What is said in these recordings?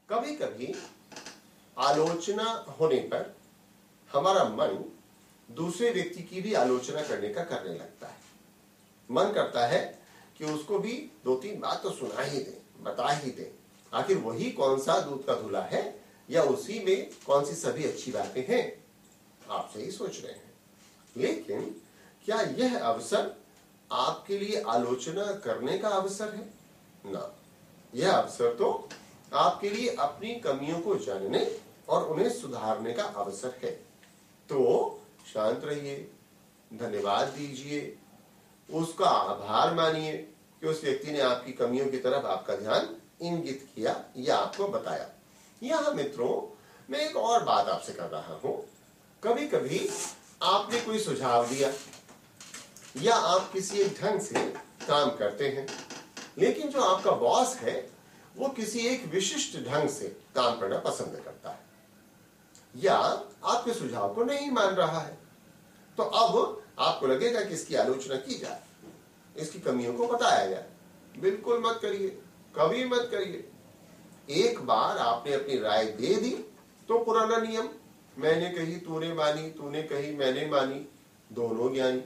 कभी कभी आलोचना होने पर हमारा मन दूसरे व्यक्ति की भी आलोचना करने करने लगता है। मन करता है कि उसको भी दो तीन बात तो सुना ही दे, बता ही दे, आखिर वही कौन सा दूध का धुला है या उसी में कौन सी सभी अच्छी बातें हैं। आप सही सोच रहे हैं, लेकिन क्या यह अवसर आपके लिए आलोचना करने का अवसर है? ना, यह अवसर तो आपके लिए अपनी कमियों को जानने और उन्हें सुधारने का अवसर है। तो शांत रहिए, धन्यवाद दीजिए, उसका आभार मानिए कि उस व्यक्ति ने आपकी कमियों की तरफ आपका ध्यान इंगित किया या आपको बताया। यहां मित्रों, मैं एक और बात आपसे कर रहा हूं। कभी कभी आपने कोई सुझाव दिया या आप किसी एक ढंग से काम करते हैं, लेकिन जो आपका बॉस है वो किसी एक विशिष्ट ढंग से काम करना पसंद करता है या आपके सुझाव को नहीं मान रहा है। तो अब आपको लगेगा कि इसकी आलोचना की जाए, इसकी कमियों को बताया जाए। बिल्कुल मत करिए, कभी मत करिए। एक बार आपने अपनी राय दे दी तो पुराना नियम, मैंने कही तूने मानी, तूने कही मैंने मानी, दोनों ज्ञानी।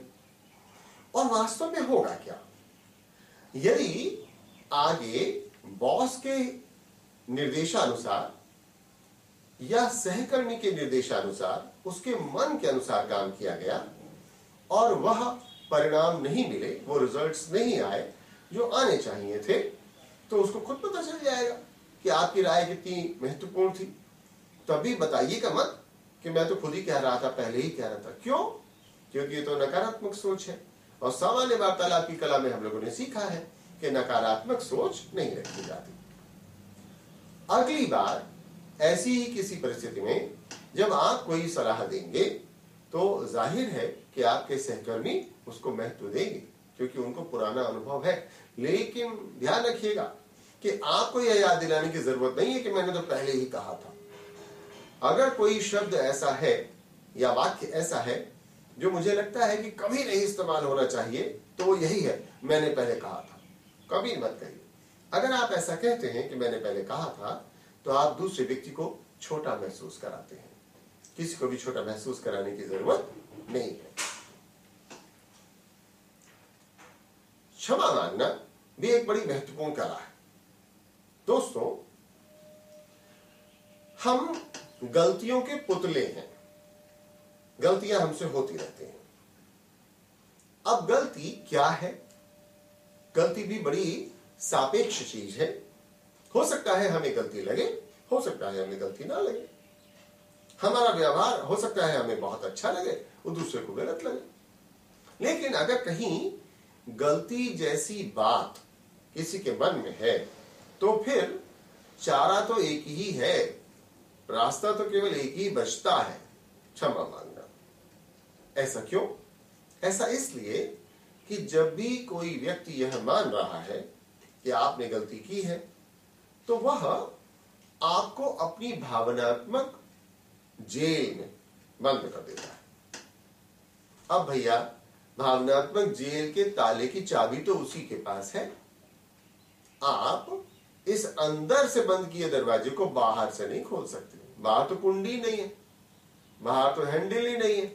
और वास्तव में होगा क्या? यदि आगे बॉस के निर्देशानुसार या सहकर्मी के निर्देशानुसार उसके मन के अनुसार काम किया गया और वह परिणाम नहीं मिले, वो रिजल्ट्स नहीं आए जो आने चाहिए थे, तो उसको खुद पता चल जाएगा कि आपकी राय कितनी महत्वपूर्ण थी। तभी बताइएगा मत कि मैं तो खुद ही कह रहा था, पहले ही कह रहा था। क्यों? क्योंकि ये तो नकारात्मक सोच है और सामान्य वार्तालाप की कला में हम लोगों ने सीखा है कि नकारात्मक सोच नहीं रखी जाती। अगली बार ऐसी ही किसी परिस्थिति में जब आप कोई सलाह देंगे तो जाहिर है कि आपके सहकर्मी उसको महत्व देंगे क्योंकि उनको पुराना अनुभव है। लेकिन ध्यान रखिएगा कि आपको यह याद दिलाने की जरूरत नहीं है कि मैंने तो पहले ही कहा था। अगर कोई शब्द ऐसा है या वाक्य ऐसा है जो मुझे लगता है कि कभी नहीं इस्तेमाल होना चाहिए, तो वो यही है, मैंने पहले कहा था। कभी मत कहिए। अगर आप ऐसा कहते हैं कि मैंने पहले कहा था, तो आप दूसरे व्यक्ति को छोटा महसूस कराते हैं। किसी को भी छोटा महसूस कराने की जरूरत नहीं है। क्षमा मांगना भी एक बड़ी महत्वपूर्ण कला है। दोस्तों, हम गलतियों के पुतले हैं, गलतियां हमसे होती रहती हैं। अब गलती क्या है? गलती भी बड़ी सापेक्ष चीज है। हो सकता है हमें गलती लगे, हो सकता है हमें गलती ना लगे। हमारा व्यवहार हो सकता है हमें बहुत अच्छा लगे और दूसरे को गलत लगे। लेकिन अगर कहीं गलती जैसी बात किसी के मन में है, तो फिर चारा तो एक ही है, रास्ता तो केवल एक ही बचता है, क्षमा मांगना। ऐसा क्यों? ऐसा इसलिए कि जब भी कोई व्यक्ति यह मान रहा है कि आपने गलती की है, तो वह आपको अपनी भावनात्मक जेल में बंद कर देता है। अब भैया, भावनात्मक जेल के ताले की चाबी तो उसी के पास है। आप इस अंदर से बंद किए दरवाजे को बाहर से नहीं खोल सकते। बाहर तो कुंडी नहीं है, बाहर तो हैंडल ही नहीं है,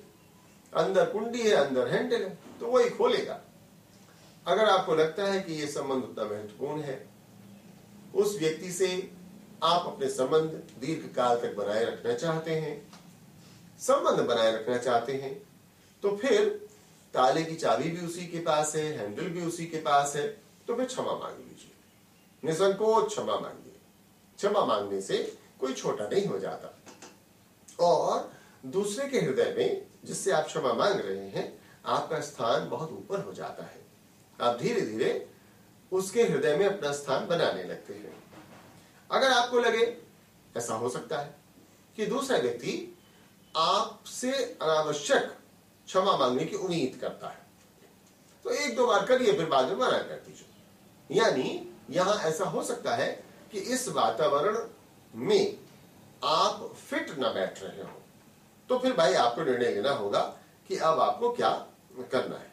अंदर कुंडी है, अंदर हैंडल है, तो वही खोलेगा। अगर आपको लगता है कि यह संबंध उतना महत्वपूर्ण है, उस व्यक्ति से आप अपने संबंध दीर्घ काल तक बनाए रखना चाहते हैं, संबंध बनाए रखना चाहते हैं, तो फिर ताले की चाबी भी उसी के पास है, हैंडल भी उसी के पास है, तो फिर क्षमा मांग लीजिए, निसंकोच क्षमा मांगिए। क्षमा मांगने से कोई छोटा नहीं हो जाता और दूसरे के हृदय में जिससे आप क्षमा मांग रहे हैं, आपका स्थान बहुत ऊपर हो जाता है। आप धीरे धीरे उसके हृदय में अपना स्थान बनाने लगते हैं। अगर आपको लगे, ऐसा हो सकता है कि दूसरा व्यक्ति आपसे अनावश्यक क्षमा मांगने की उम्मीद करता है, तो एक दो बार करिए, फिर बाद में मना कर दीजिए। यानी यहां ऐसा हो सकता है कि इस वातावरण में आप फिट ना बैठ रहे हो, तो फिर भाई आपको निर्णय लेना होगा कि अब आपको क्या करना है।